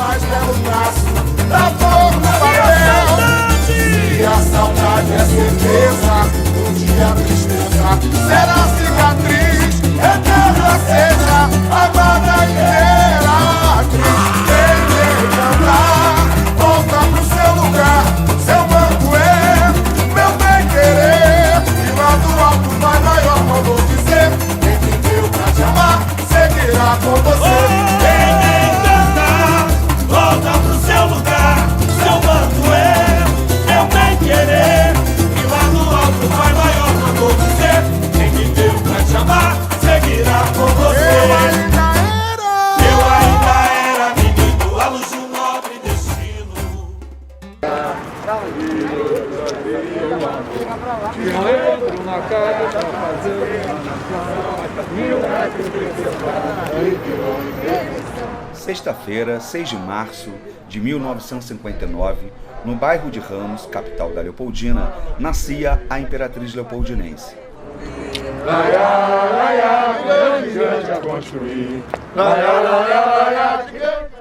mais belo traço da flor no papel. Se a saudade é certeza, um dia a tristeza será cicatriz. Eterna seja a guarda inteira. Quem cantar, volta pro seu lugar. Seu manto é meu bem querer. E lá do alto vai maior quando dizer: quem viveu pra te amar, seguirá com você. Quem cantar, volta pro seu lugar. Seu manto é meu bem querer. E lá no alto vai maior quando dizer: quem viveu pra te amar, seguirá com você. Eu ainda era menino, a luz de um nobre destino. Sexta-feira, 6 de março de 1959, no bairro de Ramos, capital da Leopoldina, nascia a Imperatriz Leopoldinense.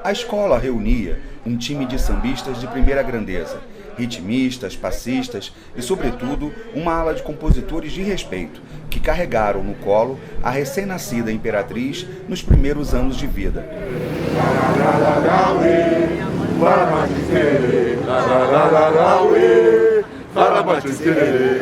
A escola reunia um time de sambistas de primeira grandeza, ritmistas, passistas e, sobretudo, uma ala de compositores de respeito, que carregaram no colo a recém-nascida Imperatriz nos primeiros anos de vida.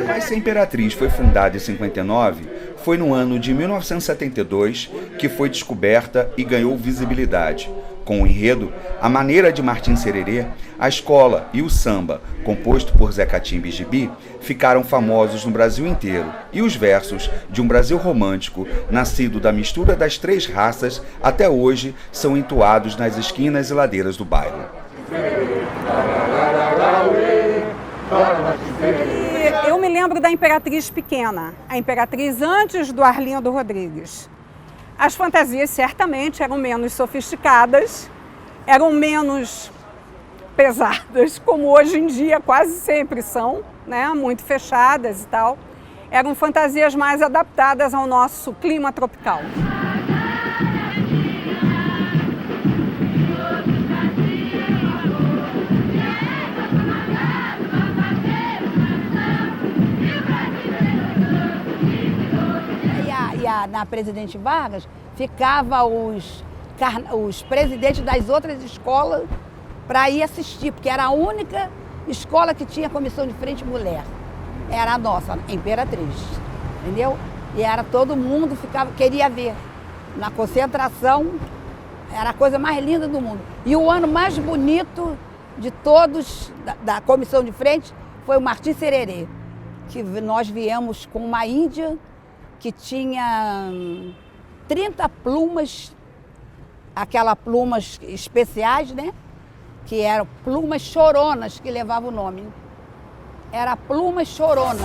Mas se a Imperatriz foi fundada em 59, foi no ano de 1972 que foi descoberta e ganhou visibilidade. Com o enredo A Maneira de Martim Sererê, a escola e o samba, composto por Zé Catimba e Gibi, ficaram famosos no Brasil inteiro, e os versos de um Brasil romântico, nascido da mistura das três raças, até hoje são entoados nas esquinas e ladeiras do bairro. Eu me lembro da Imperatriz pequena, a Imperatriz antes do Arlindo Rodrigues. As fantasias certamente eram menos sofisticadas, eram menos pesadas, como hoje em dia quase sempre são, né? Muito fechadas e tal. Eram fantasias mais adaptadas ao nosso clima tropical. Na Presidente Vargas, ficava os presidentes das outras escolas para ir assistir, porque era a única escola que tinha comissão de frente mulher. Era a nossa, a Imperatriz, entendeu? E era todo mundo queria ver. Na concentração, era a coisa mais linda do mundo. E o ano mais bonito de todos, da comissão de frente, foi o Martim Sererê, que nós viemos com uma índia que tinha 30 plumas, aquelas plumas especiais, né? Que eram plumas choronas, que levavam o nome. Era plumas choronas.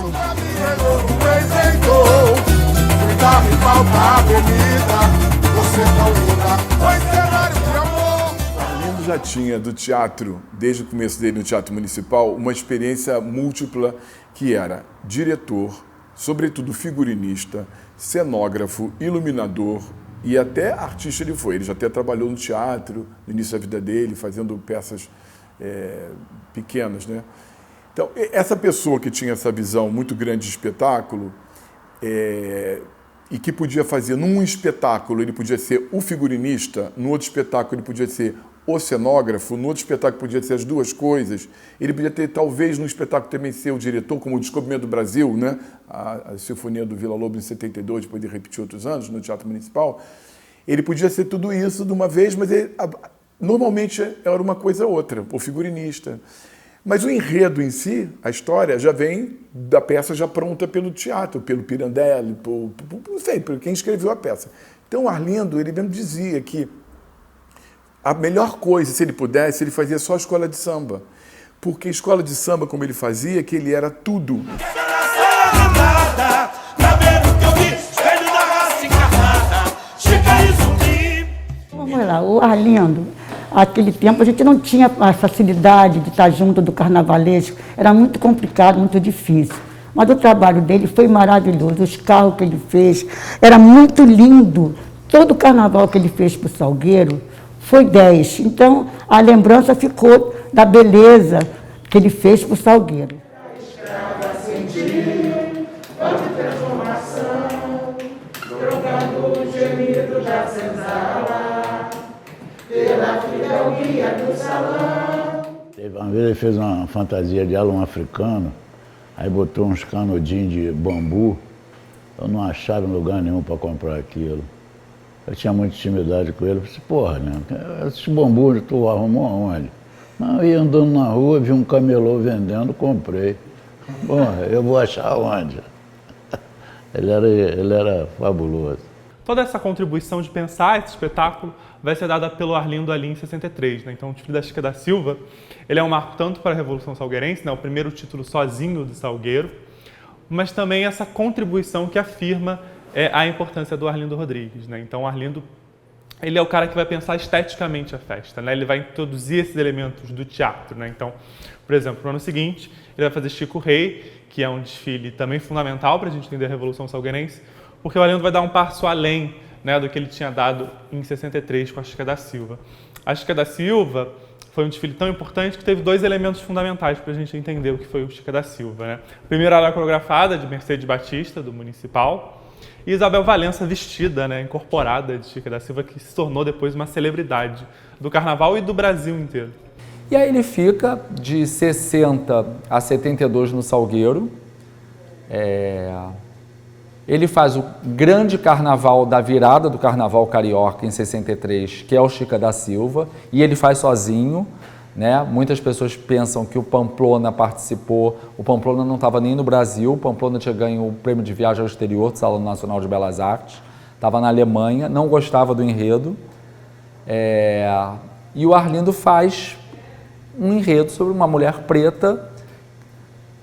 Arlindo já tinha do teatro, desde o começo dele no Teatro Municipal, uma experiência múltipla que era diretor, sobretudo figurinista, cenógrafo, iluminador e até artista ele foi. Ele já até trabalhou no teatro, no início da vida dele, fazendo peças pequenas, né? Então, essa pessoa que tinha essa visão muito grande de espetáculo e que podia fazer num espetáculo, ele podia ser o figurinista, no outro espetáculo ele podia ser o cenógrafo, no outro espetáculo podia ser as duas coisas, ele podia ter, talvez, no espetáculo também ser o diretor, como o Descobrimento do Brasil, né? A Sinfonia do Vila Lobos em 72, depois de repetir outros anos no Teatro Municipal. Ele podia ser tudo isso de uma vez, mas normalmente era uma coisa ou outra, o figurinista. Mas o enredo em si, a história, já vem da peça já pronta pelo teatro, pelo Pirandelli, não sei, por quem escreveu a peça. Então, o Arlindo, ele mesmo dizia que a melhor coisa, se ele pudesse, ele fazia só a escola de samba. Porque a escola de samba, como ele fazia, que ele era tudo. Vamos lá, o Arlindo, naquele tempo a gente não tinha a facilidade de estar junto do carnavalesco, era muito complicado, muito difícil. Mas o trabalho dele foi maravilhoso, os carros que ele fez, era muito lindo. Todo o carnaval que ele fez para o Salgueiro foi 10. Então, a lembrança ficou da beleza que ele fez para o Salgueiro. Uma vez ele fez uma fantasia de alum africano, aí botou uns canudinhos de bambu. Eu não achava em lugar nenhum para comprar aquilo. Eu tinha muita intimidade com ele. Eu falei, porra, né? Esse bambu tu arrumou aonde? Não, eu ia andando na rua, vi um camelô vendendo, comprei. Porra, eu vou achar onde? Ele era fabuloso. Toda essa contribuição de pensar esse espetáculo vai ser dada pelo Arlindo ali em 63. Né? Então, o Desfile da Chica da Silva, ele é um marco tanto para a Revolução Salgueirense, né? O primeiro título sozinho do Salgueiro, mas também essa contribuição que afirma a importância do Arlindo Rodrigues. Né? Então, o Arlindo, ele é o cara que vai pensar esteticamente a festa, né? Ele vai introduzir esses elementos do teatro. Né? Então, por exemplo, no ano seguinte, ele vai fazer Chico Rei, que é um desfile também fundamental para a gente entender a Revolução Salgueirense, porque o Arlindo vai dar um passo além, né, do que ele tinha dado em 63 com a Chica da Silva. A Chica da Silva foi um desfile tão importante que teve dois elementos fundamentais para a gente entender o que foi o Chica da Silva. Né? Primeiro, ela coreografada de Mercedes Batista, do Municipal, e Isabel Valença vestida, né, incorporada de Chica da Silva, que se tornou depois uma celebridade do Carnaval e do Brasil inteiro. E aí ele fica de 60 a 72 no Salgueiro. Ele faz o grande carnaval da virada do Carnaval Carioca em 63, que é o Chica da Silva, e ele faz sozinho. Né? Muitas pessoas pensam que o Pamplona participou. O Pamplona não estava nem no Brasil. O Pamplona tinha ganho o prêmio de viagem ao exterior do Salão Nacional de Belas Artes. Estava na Alemanha, não gostava do enredo. E o Arlindo faz um enredo sobre uma mulher preta,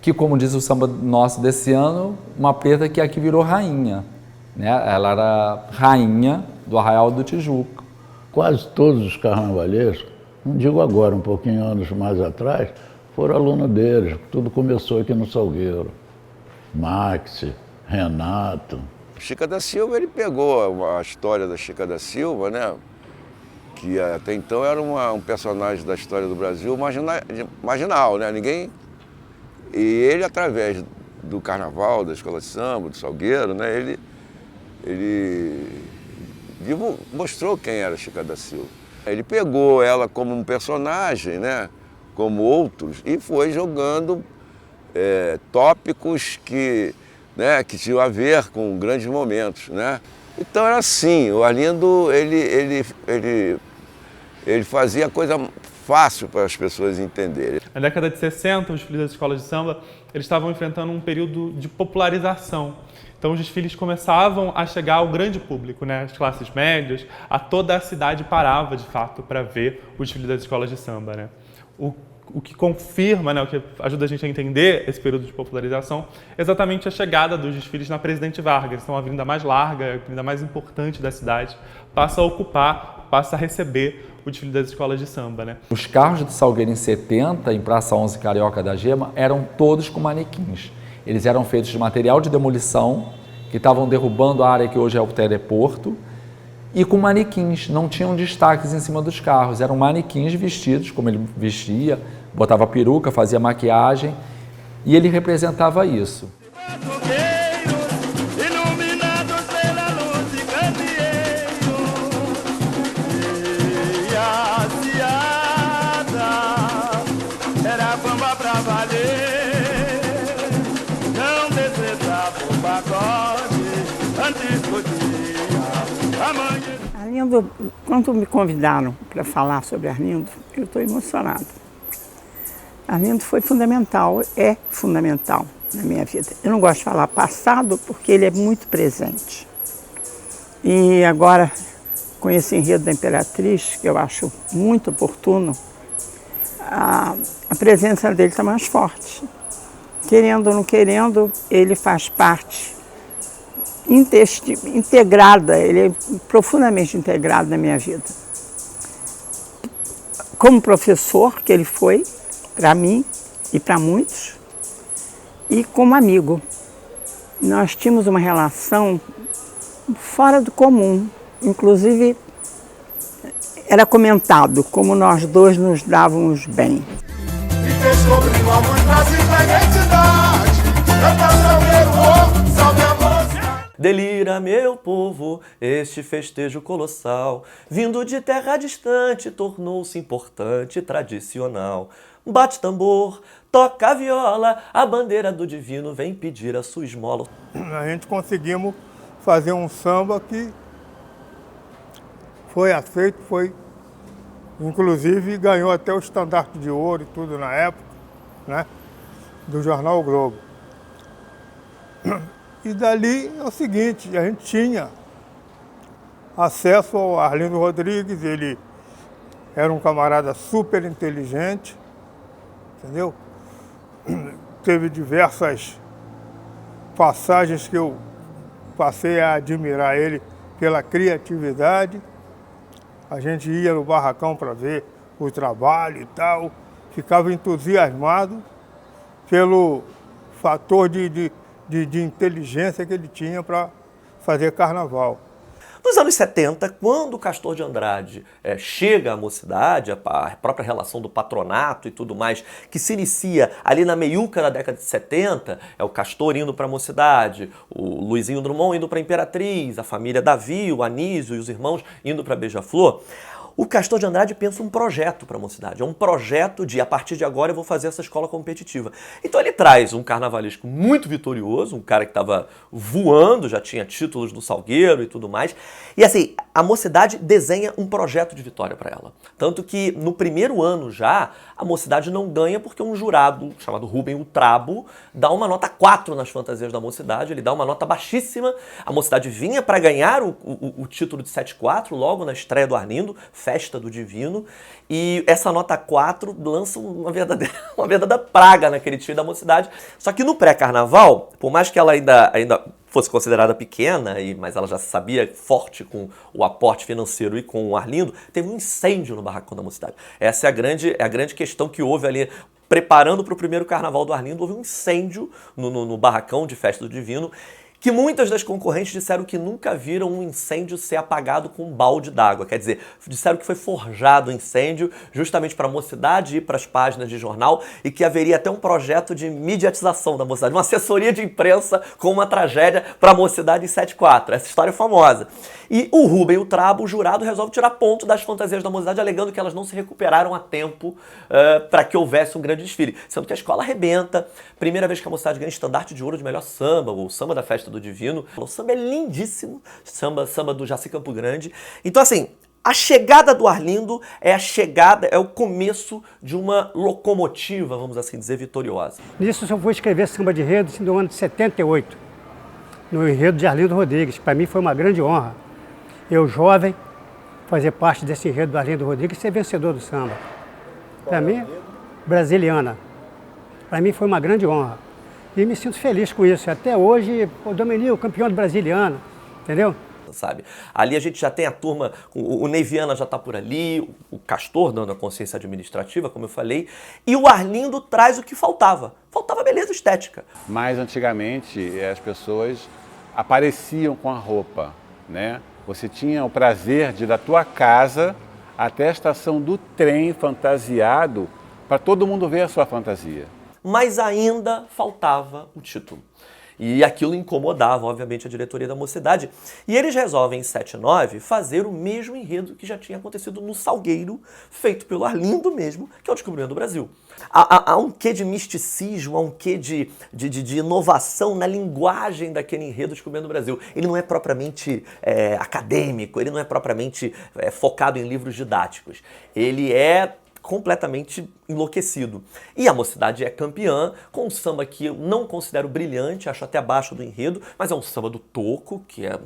que, como diz o samba nosso desse ano, uma preta que aqui virou rainha. Né? Ela era rainha do Arraial do Tijuca. Quase todos os carnavalescos, não digo agora, um pouquinho anos mais atrás, foram alunos deles. Tudo começou aqui no Salgueiro. Maxi, Renato. Chica da Silva, ele pegou a história da Chica da Silva, né? Que até então era um personagem da história do Brasil marginal, né? E ele, através do carnaval, da escola de samba, do Salgueiro, né? Ele mostrou quem era Chica da Silva. Ele pegou ela como um personagem, né? Como outros, e foi jogando tópicos que tinham a ver com grandes momentos, né? Então era assim, o Arlindo, ele fazia coisa fácil para as pessoas entenderem. Na década de 60, os desfiles das escolas de samba, eles estavam enfrentando um período de popularização. Então os desfiles começavam a chegar ao grande público, né? As classes médias, a toda a cidade parava de fato para ver o desfile das escolas de samba, né? O que confirma, né, o que ajuda a gente a entender esse período de popularização, é exatamente a chegada dos desfiles na Presidente Vargas. Então a avenida mais larga, a avenida mais importante da cidade, passa a receber o desfile das escolas de samba. Né? Os carros do Salgueiro em 70, em Praça 11 Carioca da Gema, eram todos com manequins. Eles eram feitos de material de demolição, que estavam derrubando a área que hoje é o teleporto, e com manequins, não tinham destaques em cima dos carros, eram manequins vestidos, como ele vestia, botava peruca, fazia maquiagem, e ele representava isso. Arlindo, quando me convidaram para falar sobre Arlindo, eu estou emocionada. Arlindo foi fundamental, é fundamental na minha vida. Eu não gosto de falar passado porque ele é muito presente. E agora, com esse enredo da Imperatriz, que eu acho muito oportuno, a presença dele está mais forte. Querendo ou não querendo, ele faz parte integrada, ele é profundamente integrado na minha vida. Como professor que ele foi, para mim e para muitos, e como amigo. Nós tínhamos uma relação fora do comum, inclusive era comentado como nós dois nos dávamos bem. E descobrimos muitas identidade. Canta salve, salve a mocidade. Delira, meu povo, este festejo colossal, vindo de terra distante, tornou-se importante e tradicional. Bate tambor, toca a viola, a bandeira do divino vem pedir a sua esmola. A gente conseguimos fazer um samba que foi aceito, inclusive ganhou até o estandarte de ouro e tudo na época, né, do jornal O Globo. E dali é o seguinte, a gente tinha acesso ao Arlindo Rodrigues, ele era um camarada super inteligente, entendeu? Teve diversas passagens que eu passei a admirar ele pela criatividade. A gente ia no barracão para ver o trabalho e tal, ficava entusiasmado pelo fator de inteligência que ele tinha para fazer carnaval. Nos anos 70, quando o Castor de Andrade chega à mocidade, a própria relação do patronato e tudo mais, que se inicia ali na meiuca da década de 70, é o Castor indo para a mocidade, o Luizinho Drummond indo para a Imperatriz, a família Davi, o Anísio e os irmãos indo para Beija-Flor, o Castor de Andrade pensa um projeto para a mocidade. É um projeto de, a partir de agora, eu vou fazer essa escola competitiva. Então ele traz um carnavalesco muito vitorioso, um cara que estava voando, já tinha títulos do Salgueiro e tudo mais. E assim, a mocidade desenha um projeto de vitória para ela. Tanto que no primeiro ano já, a mocidade não ganha porque um jurado chamado Rubem Utrabo dá uma nota 4 nas fantasias da mocidade, ele dá uma nota baixíssima. A mocidade vinha para ganhar o título de 7-4 logo na estreia do Arlindo, Festa do Divino, e essa nota 4 lança uma verdadeira praga naquele time da mocidade. Só que no pré-carnaval, por mais que ela ainda fosse considerada pequena, mas ela já sabia forte com o aporte financeiro e com o Arlindo, teve um incêndio no barracão da mocidade. Essa é a grande questão que houve ali. Preparando para o primeiro carnaval do Arlindo, houve um incêndio no barracão de Festa do Divino, que muitas das concorrentes disseram que nunca viram um incêndio ser apagado com um balde d'água. Quer dizer, disseram que foi forjado o incêndio justamente para a mocidade ir para as páginas de jornal e que haveria até um projeto de mediatização da mocidade, uma assessoria de imprensa com uma tragédia para a mocidade em 7-4. Essa história é famosa. E o Rubem Utrabo, o jurado, resolve tirar ponto das fantasias da mocidade, alegando que elas não se recuperaram a tempo para que houvesse um grande desfile. Sendo que a escola arrebenta. Primeira vez que a mocidade ganha estandarte de ouro de melhor samba, o samba da Festa do Divino. O samba é lindíssimo, samba do Jaci Campo Grande. Então assim, a chegada do Arlindo é o começo de uma locomotiva, vamos assim dizer, vitoriosa. Nisso eu vou escrever samba de enredo no ano de 78, no enredo de Arlindo Rodrigues. Para mim foi uma grande honra. Eu, jovem, fazer parte desse enredo do Arlindo Rodrigues e ser vencedor do samba. Para mim, Brasiliana. Para mim foi uma grande honra. E me sinto feliz com isso. Até hoje, o Domenico, campeão de Brasiliana, entendeu? Sabe? Ali a gente já tem a turma, o Neiviana já está por ali, o Castor dando a consciência administrativa, como eu falei, e o Arlindo traz o que faltava. Faltava beleza estética. Mas antigamente as pessoas apareciam com a roupa, né? Você tinha o prazer de ir da tua casa até a estação do trem fantasiado para todo mundo ver a sua fantasia. Mas ainda faltava o título. E aquilo incomodava, obviamente, a diretoria da mocidade. E eles resolvem, em 79, fazer o mesmo enredo que já tinha acontecido no Salgueiro, feito pelo Arlindo mesmo, que é o Descobrimento do Brasil. Há um quê de misticismo, há um quê de inovação na linguagem daquele enredo Descobrimento do Brasil. Ele não é propriamente acadêmico, ele não é propriamente focado em livros didáticos. Ele é completamente enlouquecido. E a mocidade é campeã com um samba que eu não considero brilhante, acho até abaixo do enredo, mas é um samba do Toco, que é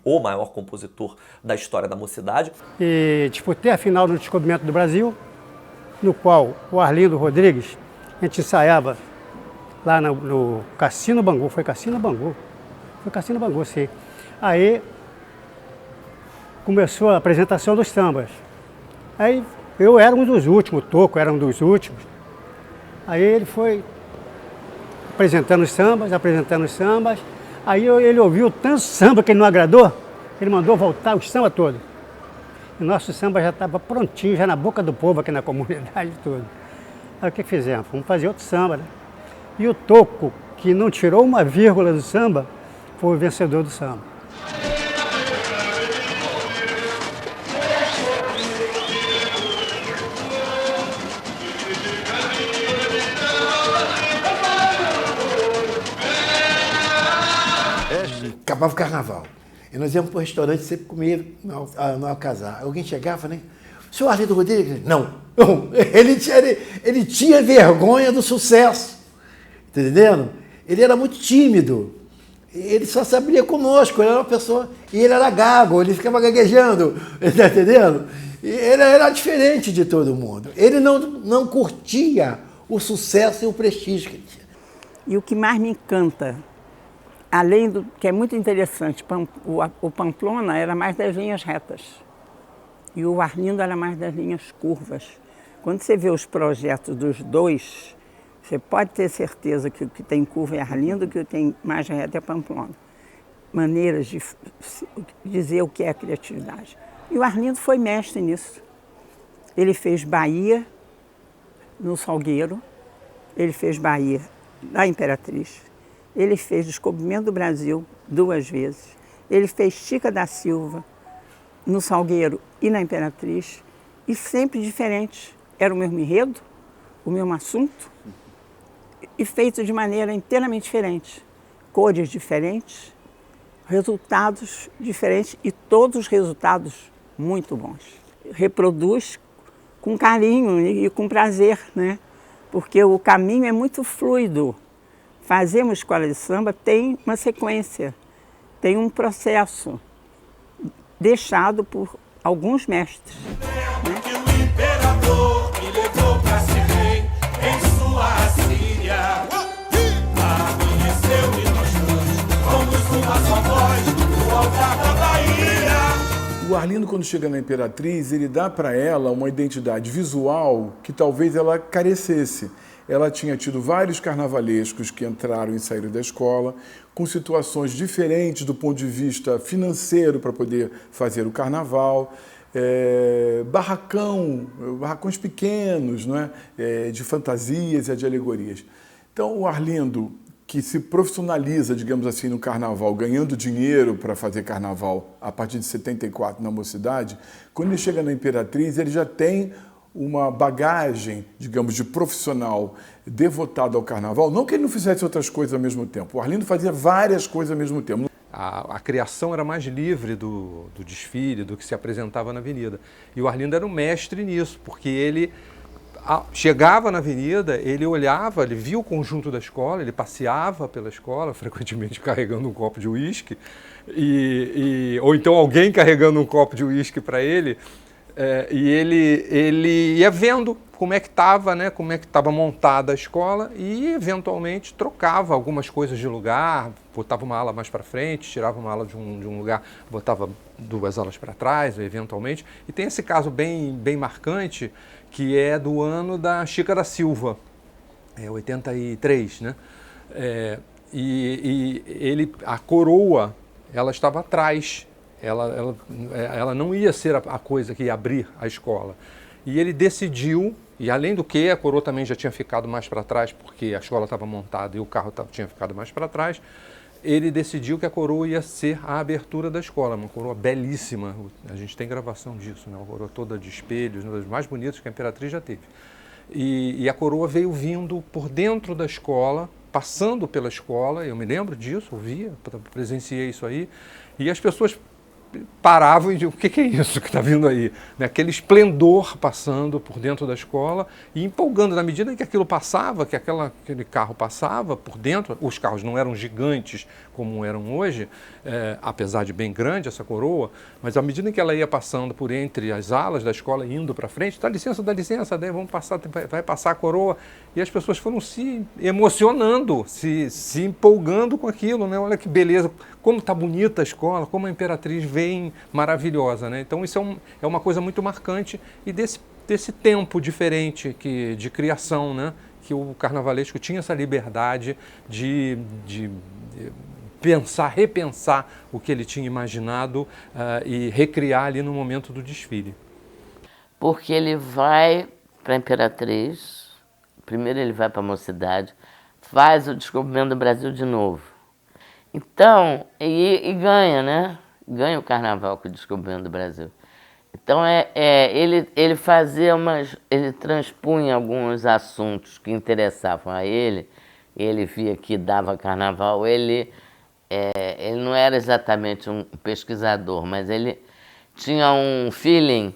o maior compositor da história da mocidade. E disputei a final do Descobrimento do Brasil, no qual o Arlindo Rodrigues, a gente ensaiava lá no Cassino Bangu, foi Cassino Bangu, sim. Aí começou a apresentação dos sambas. Aí eu era um dos últimos, o Toco era um dos últimos. Aí ele foi apresentando os sambas. Aí ele ouviu tanto samba que ele não agradou, ele mandou voltar o samba todo. O nosso samba já estava prontinho, já na boca do povo aqui na comunidade e tudo. Aí o que fizemos? Vamos fazer outro samba, né? E o Toco, que não tirou uma vírgula do samba, foi o vencedor do samba. Acabava o carnaval. E nós íamos para o restaurante sempre comer no Alcazar. Alguém chegava, né? O senhor Arlindo Rodrigues? Não. Ele tinha vergonha do sucesso. Tá entendendo? Ele era muito tímido. Ele só sabia conosco. Ele era uma pessoa... E ele era gago, ele ficava gaguejando. Tá entendendo? E ele era diferente de todo mundo. Ele não curtia o sucesso e o prestígio que ele tinha. E o que mais me encanta, além do que é muito interessante, o Pamplona era mais das linhas retas e o Arlindo era mais das linhas curvas. Quando você vê os projetos dos dois, você pode ter certeza que o que tem curva é Arlindo, que o que tem mais reta é Pamplona. Maneiras de dizer o que é a criatividade. E o Arlindo foi mestre nisso. Ele fez Bahia no Salgueiro, ele fez Bahia na Imperatriz, ele fez Descobrimento do Brasil 2 vezes. Ele fez Chica da Silva no Salgueiro e na Imperatriz. E sempre diferente. Era o mesmo enredo, o mesmo assunto, e feito de maneira inteiramente diferente. Cores diferentes, resultados diferentes e todos os resultados muito bons. Reproduz com carinho e com prazer, né? Porque o caminho é muito fluido. Fazer uma escola de samba tem uma sequência, tem um processo deixado por alguns mestres. Que o imperador me levou pra ser rei em sua Síria. Amanheceu e nós dois fomos uma só voz no altar da Bahia. O Arlindo, quando chega na Imperatriz, ele dá para ela uma identidade visual que talvez ela carecesse. Ela tinha tido vários carnavalescos que entraram e saíram da escola, com situações diferentes do ponto de vista financeiro para poder fazer o carnaval, barracões pequenos, não é? De fantasias e de alegorias. Então, o Arlindo, que se profissionaliza, digamos assim, no carnaval, ganhando dinheiro para fazer carnaval a partir de 74 na Mocidade, quando ele chega na Imperatriz, ele já tem uma bagagem, digamos, de profissional devotado ao carnaval. Não que ele não fizesse outras coisas ao mesmo tempo. O Arlindo fazia várias coisas ao mesmo tempo. A criação era mais livre do desfile, do que se apresentava na avenida. E o Arlindo era um mestre nisso, porque ele chegava na avenida, ele olhava, ele via o conjunto da escola, ele passeava pela escola, frequentemente carregando um copo de uísque, ou então alguém carregando um copo de uísque para ele. E ele ia vendo como é que estava, né, como é que estava montada a escola e, eventualmente, trocava algumas coisas de lugar, botava uma ala mais para frente, tirava uma ala de um lugar, botava 2 alas para trás, eventualmente. E tem esse caso bem marcante, que é do ano da Chica da Silva, 83, né? A coroa, ela estava atrás. Ela não ia ser a coisa que ia abrir a escola. E ele decidiu, e além do que a coroa também já tinha ficado mais para trás, porque a escola estava montada e o carro tinha ficado mais para trás, ele decidiu que a coroa ia ser a abertura da escola, uma coroa belíssima. A gente tem gravação disso, né? Uma coroa toda de espelhos, uma das mais bonitas que a Imperatriz já teve. E a coroa veio vindo por dentro da escola, passando pela escola, eu me lembro disso, ouvia, presenciei isso aí, e as pessoas paravam e diziam, o que é isso que está vindo aí? Aquele esplendor passando por dentro da escola e empolgando, na medida em que aquilo passava, que aquele carro passava por dentro, os carros não eram gigantes como eram hoje, apesar de bem grande essa coroa, mas à medida em que ela ia passando por entre as alas da escola, indo para frente, dá licença, daí vamos passar, vai passar a coroa, e as pessoas foram se emocionando, se empolgando com aquilo, né? Olha que beleza, como está bonita a escola, como a Imperatriz vem maravilhosa, né? Então isso é uma coisa muito marcante e desse tempo diferente de criação, né? Que o carnavalesco tinha essa liberdade de repensar o que ele tinha imaginado e recriar ali no momento do desfile. Porque ele vai para a Imperatriz, primeiro ele vai para a Mocidade, faz o Descobrimento do Brasil de novo. Então, e ganha, né? Ganha o carnaval com o Descobrimento do Brasil. Então, ele fazia ele transpunha alguns assuntos que interessavam a ele via que dava carnaval, ele não era exatamente um pesquisador, mas ele tinha um feeling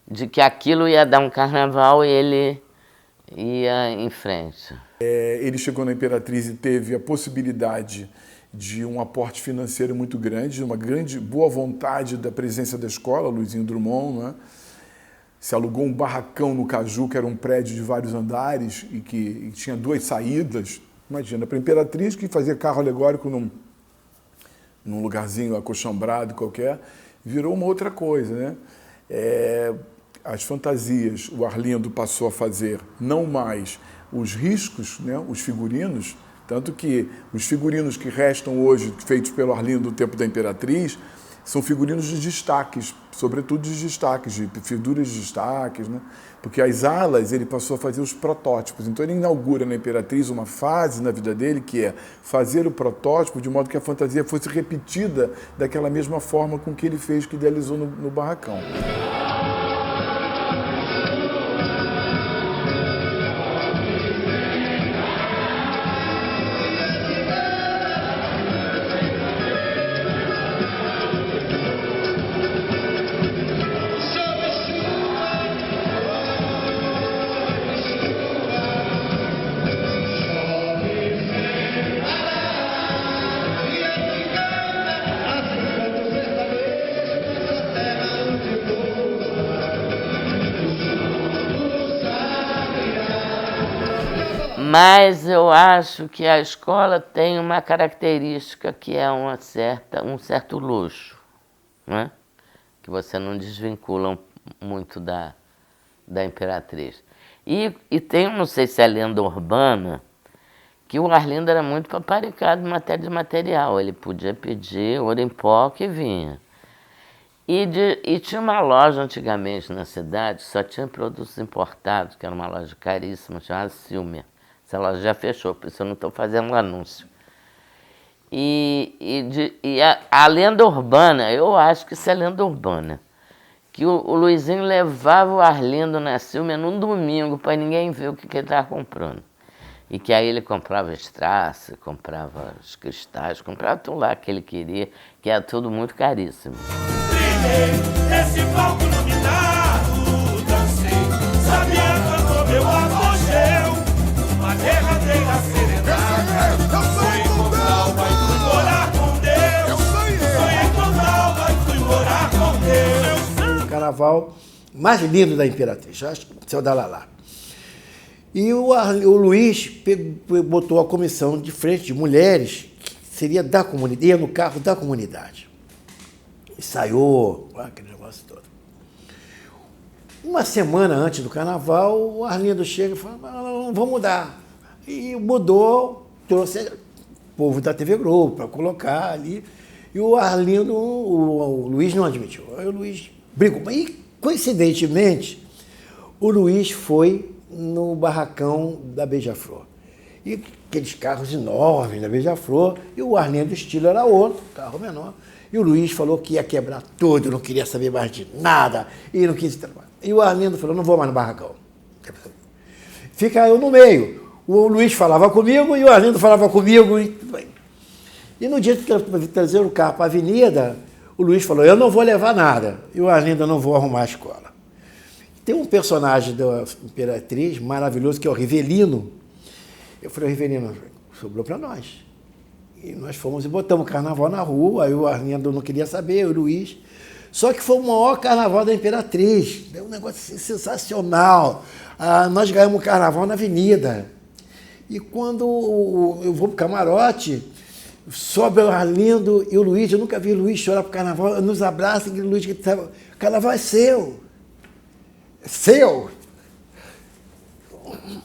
de que aquilo ia dar um carnaval e ele ia em frente. Ele chegou na Imperatriz e teve a possibilidade de um aporte financeiro muito grande, de uma grande boa vontade da presença da escola, Luizinho Drummond, né? Se alugou um barracão no Caju, que era um prédio de vários andares e que tinha 2 saídas. Imagina, para a Imperatriz, que fazia carro alegórico num lugarzinho acochambrado qualquer, virou uma outra coisa, né? As fantasias, o Arlindo passou a fazer não mais os riscos, né, os figurinos, tanto que os figurinos que restam hoje, feitos pelo Arlindo do tempo da Imperatriz, são figurinos de destaques, sobretudo de destaques, de figuras de destaques, né? Porque as alas ele passou a fazer os protótipos. Então ele inaugura na Imperatriz uma fase na vida dele que é fazer o protótipo de modo que a fantasia fosse repetida daquela mesma forma com que ele fez, que idealizou no barracão. Mas eu acho que a escola tem uma característica que é um certo luxo, né? Que você não desvincula muito da Imperatriz. E tem, não sei se é lenda urbana, que o Arlindo era muito paparicado em matéria de material. Ele podia pedir ouro em pó que vinha. E tinha uma loja antigamente na cidade, só tinha produtos importados, que era uma loja caríssima, chamada Silmer. Essa loja já fechou, por isso eu não estou fazendo um anúncio. A lenda urbana, eu acho que isso é lenda urbana, que o Luizinho levava o Arlindo na Silmer num domingo para ninguém ver o que ele estava comprando. E que aí ele comprava strass, comprava os cristais, comprava tudo lá que ele queria, que era tudo muito caríssimo. Esse palco iluminado, dancei, sabia quando meu apogeu. Uma derradeira serenata. Fui encontrar alma e fui morar com Deus. Fui encontrar alma e fui morar com Deus. O carnaval mais lindo da Imperatriz, acho que é o da Lalá. E o Luiz botou a comissão de frente de mulheres, que seria da comunidade, ia no carro da comunidade. Ensaiou, aquele negócio todo. Uma semana antes do carnaval, o Arlindo chega e fala, não, vou mudar. E mudou, trouxe o povo da TV Globo para colocar ali. E o Arlindo, o Luiz não admitiu. Aí o Luiz brigou. E, coincidentemente, o Luiz foi no barracão da Beija-Flor. E aqueles carros enormes da Beija-Flor, e o Arlindo, o estilo era outro, carro menor. E o Luiz falou que ia quebrar tudo, não queria saber mais de nada, e não quis trabalhar. E o Arlindo falou, não vou mais no barracão. Fica eu no meio. O Luiz falava comigo e o Arlindo falava comigo. E no dia que trazer o carro para a avenida, o Luiz falou, eu não vou levar nada. E o Arlindo, eu não vou arrumar a escola. Tem um personagem da Imperatriz maravilhoso, que é o Rivelino. Eu falei, Rivelino, sobrou para nós. E nós fomos e botamos o carnaval na rua, aí o Arlindo não queria saber, o Luiz. Só que foi o maior carnaval da Imperatriz. É um negócio sensacional. Nós ganhamos o carnaval na avenida. E quando eu vou pro camarote, sobe o Arlindo e o Luiz, eu nunca vi o Luiz chorar pro carnaval, nos abraça e o Luiz gritava, o carnaval é seu. É seu.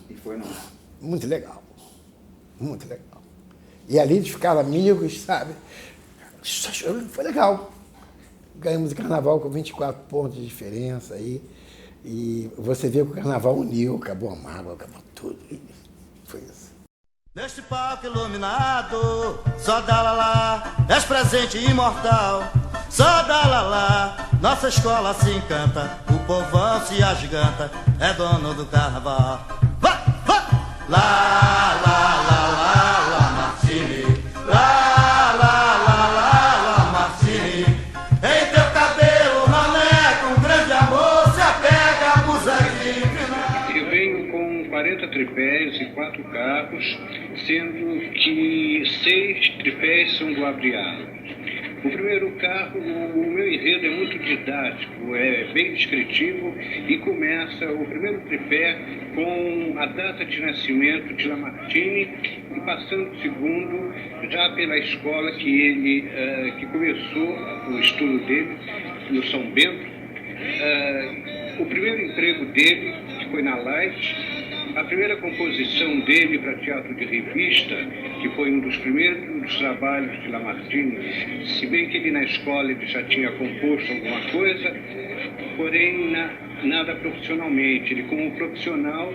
E foi muito legal. Muito legal. E ali eles ficaram amigos, sabe? Foi legal. Ganhamos o carnaval com 24 pontos de diferença aí. E você vê que o carnaval uniu, acabou a mágoa, acabou tudo. E foi isso. Neste palco iluminado, só dá lá, és presente imortal. Só dá lá, nossa escola se encanta, o povão se agiganta, é dono do carnaval. Vai, vai! Lá, lá, lá, lá, lá, Martini. Lá, lá, lá, lá, lá, Martini. Em teu cabelo, mané, com grande amor, se apega a buzaguinha. Eu venho com 40 tripés e 4 carros, sendo que 6 tripés são do Abriano. O primeiro carro, o meu enredo é muito didático, é bem descritivo e começa o primeiro tripé com a data de nascimento de Lamartine e passando o segundo já pela escola que começou o estudo dele, no São Bento. O primeiro emprego dele, que foi na Light, a primeira composição dele para teatro de revista, que foi um dos primeiros trabalhos de Lamartine, se bem que ele na escola ele já tinha composto alguma coisa, porém nada profissionalmente. Ele como profissional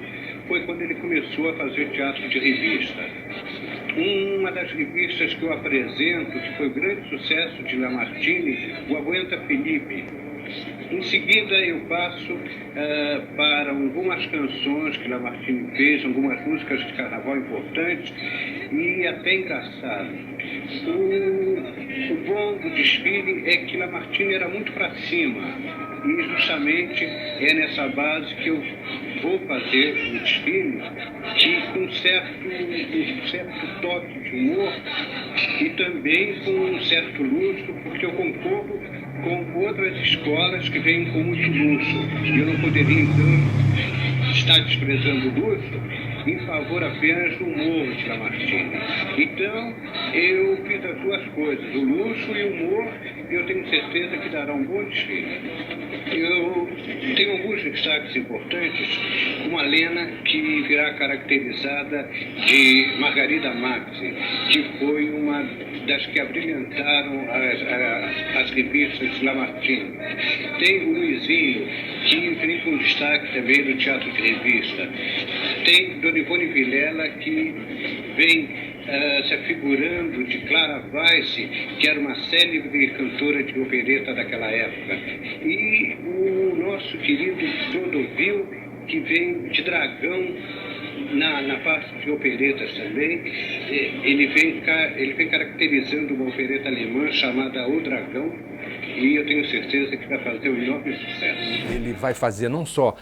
foi quando ele começou a fazer teatro de revista. Uma das revistas que eu apresento, que foi o grande sucesso de Lamartine, o Aguenta Felipe. Em seguida eu passo para algumas canções que Lamartine fez, algumas músicas de carnaval importantes e até engraçado. O bom do desfile é que Lamartine era muito para cima e justamente é nessa base que eu vou fazer o desfile, que com um certo toque de humor e também com um certo luxo, porque eu concorro com outras escolas que vêm com muito luxo. E eu não poderia, então, estar desprezando o luxo em favor apenas do humor de Lamartine. Então, eu fiz as duas coisas, o luxo e o humor, e eu tenho certeza que dará um bom desfile. Eu tenho alguns destaques importantes, como a Lena, que virá caracterizada de Margarida Maxi, que foi uma das que abrilhantaram as revistas de Lamartine. Tem o Luizinho, que vem com destaque também do teatro de revista. Tem Dona Ivone Vilela, que vem se afigurando de Clara Weiss, que era uma célebre cantora de opereta daquela época. E o nosso querido Clodovil, que vem de Dragão, na parte de operetas também. Ele vem caracterizando uma opereta alemã chamada O Dragão, e eu tenho certeza que vai fazer um enorme sucesso. Ele vai fazer não só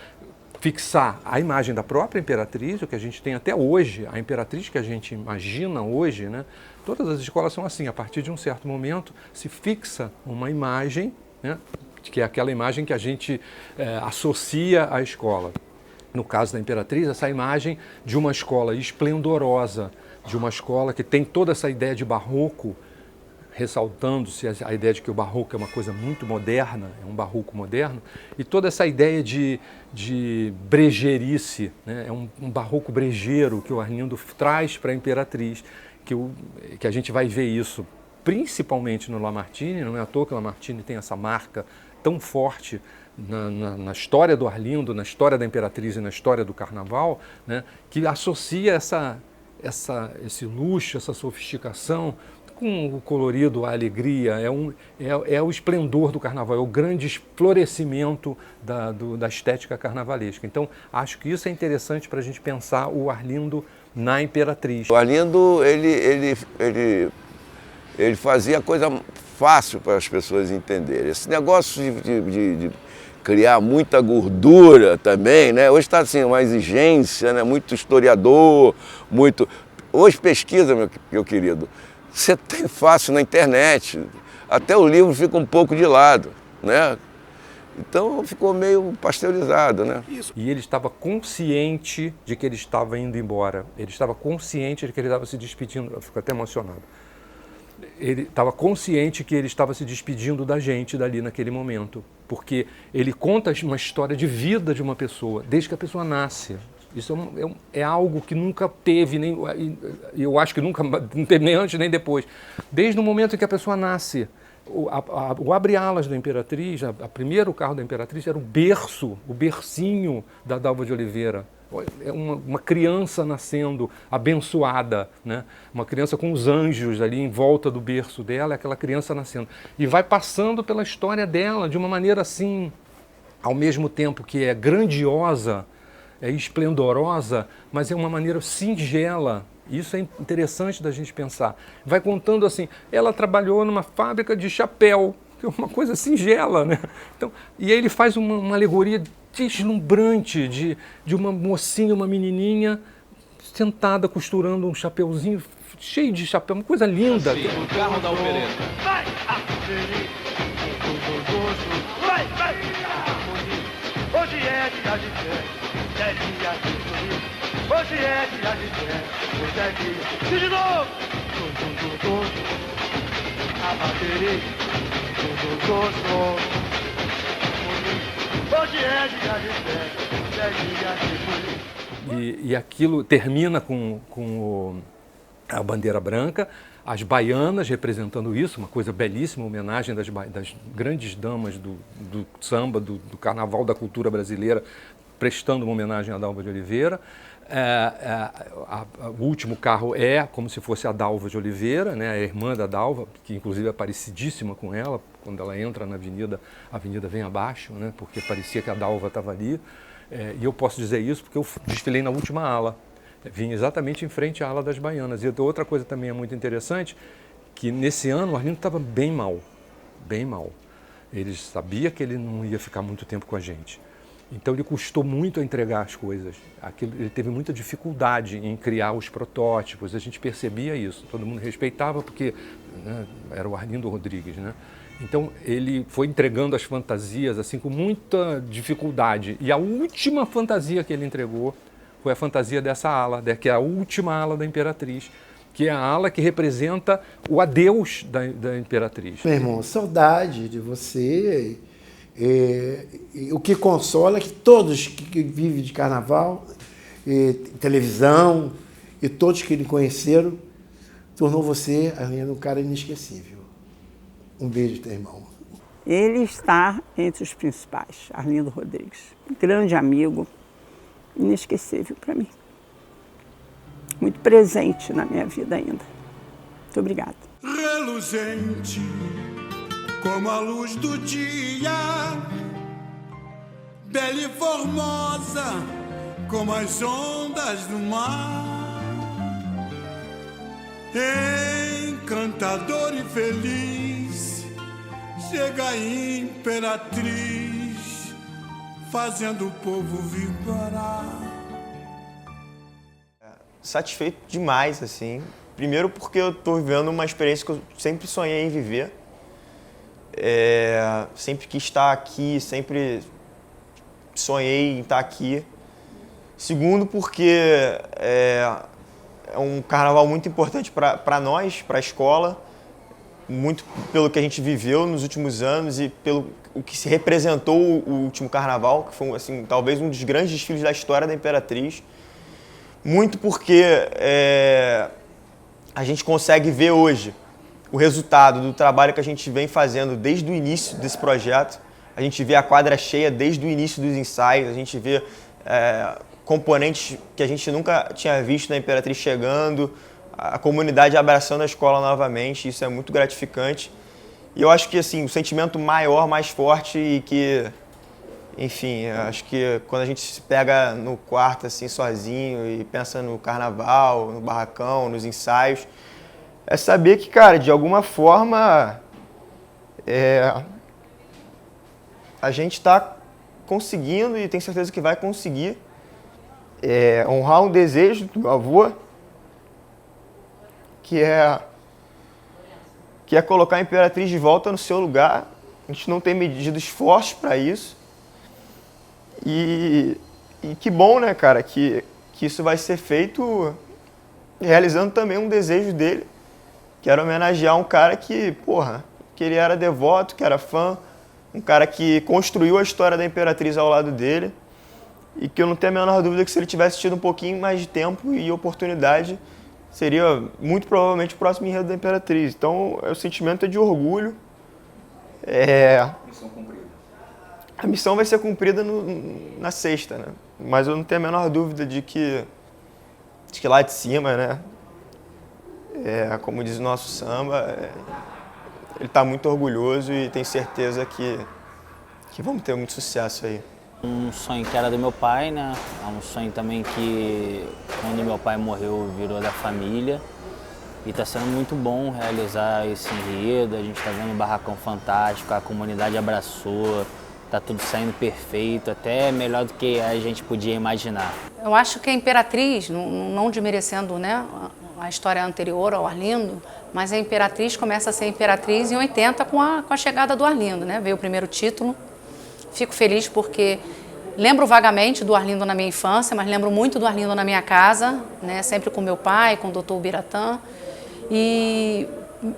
fixar a imagem da própria Imperatriz, o que a gente tem até hoje, a Imperatriz que a gente imagina hoje, né? Todas as escolas são assim, a partir de um certo momento se fixa uma imagem, né? Que é aquela imagem que a gente associa à escola. No caso da Imperatriz, essa imagem de uma escola esplendorosa, de uma escola que tem toda essa ideia de barroco, ressaltando-se a ideia de que o barroco é uma coisa muito moderna, é um barroco moderno, e toda essa ideia de brejerice, né? É um barroco brejeiro que o Arlindo traz para a Imperatriz, que a gente vai ver isso principalmente no Lamartine, não é à toa que o Lamartine tem essa marca tão forte na história do Arlindo, na história da Imperatriz e na história do Carnaval, né? Que associa esse luxo, essa sofisticação com o colorido, a alegria, é o esplendor do carnaval, é o grande florescimento da estética carnavalesca. Então, acho que isso é interessante para a gente pensar o Arlindo na Imperatriz. O Arlindo, ele fazia coisa fácil para as pessoas entenderem. Esse negócio de criar muita gordura também, né? Hoje está assim, uma exigência, né? Muito historiador, muito... Hoje pesquisa, meu querido, você tem fácil na internet, até o livro fica um pouco de lado, né? Então ficou meio pasteurizado, né? E ele estava consciente de que ele estava indo embora, ele estava consciente de que ele estava se despedindo, eu fico até emocionado. Ele estava consciente que ele estava se despedindo da gente dali naquele momento, porque ele conta uma história de vida de uma pessoa, desde que a pessoa nasce. Isso é algo que nunca teve, nem, eu acho que nunca não teve nem antes nem depois. Desde o momento em que a pessoa nasce, o abre-alas da Imperatriz, o primeiro carro da Imperatriz era o berço, o bercinho da Dalva de Oliveira. É uma criança nascendo abençoada, né? Uma criança com os anjos ali em volta do berço dela, é aquela criança nascendo. E vai passando pela história dela de uma maneira assim, ao mesmo tempo que é grandiosa, é esplendorosa, mas é uma maneira singela. Isso é interessante da gente pensar. Vai contando assim, ela trabalhou numa fábrica de chapéu, que é uma coisa singela, né? Então, e aí ele faz uma alegoria deslumbrante de uma mocinha, uma menininha, sentada costurando um chapeuzinho, cheio de chapéu, uma coisa linda. O carro da opereta. Vai! Hoje é dia de fé, é dia de sorrir. Hoje é dia de fé, hoje é dia. E de novo! A bateria. Hoje é dia de fé, hoje é dia de sorrir. E aquilo termina com a bandeira branca, as baianas representando isso, uma coisa belíssima, homenagem das grandes damas do samba, do carnaval, da cultura brasileira, prestando uma homenagem à Dalva de Oliveira. O último carro é como se fosse a Dalva de Oliveira, né, a irmã da Dalva, que inclusive é parecidíssima com ela. Quando ela entra na avenida, a avenida vem abaixo, né, porque parecia que a Dalva estava ali. E eu posso dizer isso porque eu desfilei na última ala. Vim exatamente em frente à ala das baianas. E outra coisa também é muito interessante, que nesse ano o Arlindo estava bem mal, bem mal. Ele sabia que ele não ia ficar muito tempo com a gente. Então ele custou muito a entregar as coisas. Ele teve muita dificuldade em criar os protótipos, a gente percebia isso. Todo mundo respeitava porque, né, era o Arlindo Rodrigues, né? Então ele foi entregando as fantasias assim com muita dificuldade. E a última fantasia que ele entregou foi a fantasia dessa ala, que é a última ala da Imperatriz, que é a ala que representa o adeus da Imperatriz. Meu irmão, saudade de você. O que consola é que todos que vivem de carnaval, televisão, e todos que lhe conheceram, tornou você, Arlindo, um cara inesquecível. Um beijo, teu irmão. Ele está entre os principais, Arlindo Rodrigues. Grande amigo, inesquecível para mim. Muito presente na minha vida ainda. Muito obrigada. Reluzente como a luz do dia, bela e formosa como as ondas do mar, encantador e feliz, chega a Imperatriz, fazendo o povo vibrar. Satisfeito demais, assim. Primeiro porque eu estou vivendo uma experiência que eu sempre sonhei em viver. Sempre quis estar aqui, sempre sonhei em estar aqui. Segundo porque é um carnaval muito importante para nós, para a escola, muito pelo que a gente viveu nos últimos anos e pelo o que se representou o último carnaval, que foi assim, talvez um dos grandes desfiles da história da Imperatriz. Muito porque a gente consegue ver hoje o resultado do trabalho que a gente vem fazendo desde o início desse projeto. A gente vê a quadra cheia desde o início dos ensaios, a gente vê componentes que a gente nunca tinha visto na Imperatriz chegando, a comunidade abraçando a escola novamente, isso é muito gratificante. E eu acho que assim, o sentimento maior, mais forte e que, enfim, acho que quando a gente se pega no quarto assim sozinho e pensa no carnaval, no barracão, nos ensaios, é saber que, cara, de alguma forma a gente está conseguindo e tenho certeza que vai conseguir honrar um desejo do meu avô, que é colocar a Imperatriz de volta no seu lugar. A gente não tem medido esforços para isso. E que bom, né, cara, que isso vai ser feito realizando também um desejo dele, que era homenagear um cara que ele era devoto, que era fã, um cara que construiu a história da Imperatriz ao lado dele. e que eu não tenho a menor dúvida que se ele tivesse tido um pouquinho mais de tempo e oportunidade, seria muito provavelmente o próximo enredo da Imperatriz. Então, o sentimento é de orgulho. Missão cumprida. A missão vai ser cumprida na sexta, né? Mas eu não tenho a menor dúvida de que lá de cima, né? Como diz o nosso samba, ele está muito orgulhoso e tem certeza que vamos ter muito sucesso aí. Um sonho que era do meu pai, né? É um sonho também que, quando meu pai morreu, virou da família. E está sendo muito bom realizar esse enredo. A gente está vendo um barracão fantástico, a comunidade abraçou, está tudo saindo perfeito, até melhor do que a gente podia imaginar. Eu acho que a Imperatriz, não desmerecendo, né, a história anterior ao Arlindo, mas a Imperatriz começa a ser Imperatriz em 80 com a chegada do Arlindo, né? Veio o primeiro título. Fico feliz porque lembro vagamente do Arlindo na minha infância, mas lembro muito do Arlindo na minha casa, né? Sempre com meu pai, com o Dr. Biratã. E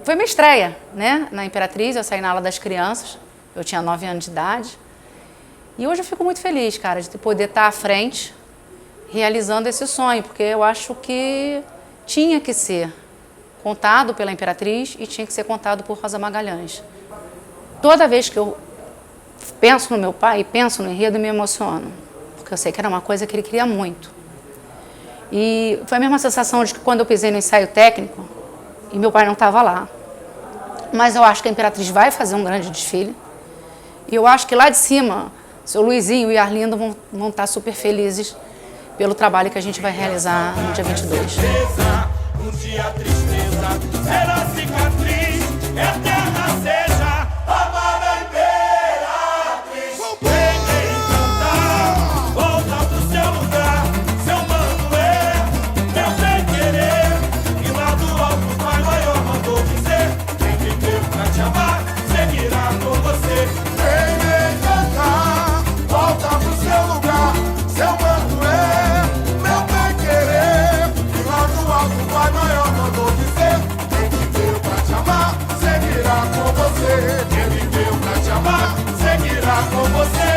foi minha estreia, né? Na Imperatriz, eu saí na ala das crianças, eu tinha 9 anos de idade. E hoje eu fico muito feliz, cara, de poder estar à frente, realizando esse sonho, porque eu acho que tinha que ser contado pela Imperatriz e tinha que ser contado por Rosa Magalhães. Toda vez que eu penso no meu pai, penso no enredo, me emociono, porque eu sei que era uma coisa que ele queria muito. E foi a mesma sensação de que quando eu pisei no ensaio técnico, e meu pai não estava lá. Mas eu acho que a Imperatriz vai fazer um grande desfile, e eu acho que lá de cima, seu Luizinho e Arlindo vão estar super felizes pelo trabalho que a gente vai realizar no dia 22. Um dia a tristeza será cicatriz, eterna seja amada Imperatriz. Vem encantar, volta pro seu lugar, seu manto meu bem querer. E lá do alto o Pai Maior mandou dizer: quem viveu pra te amar, seguirá com você. Vem encantar, volta pro seu lugar, seu manto meu bem querer. E lá do alto o Pai Maior mandou dizer: quem viveu pra te amar, seguirá com você. Quem viveu pra te amar, seguirá com você.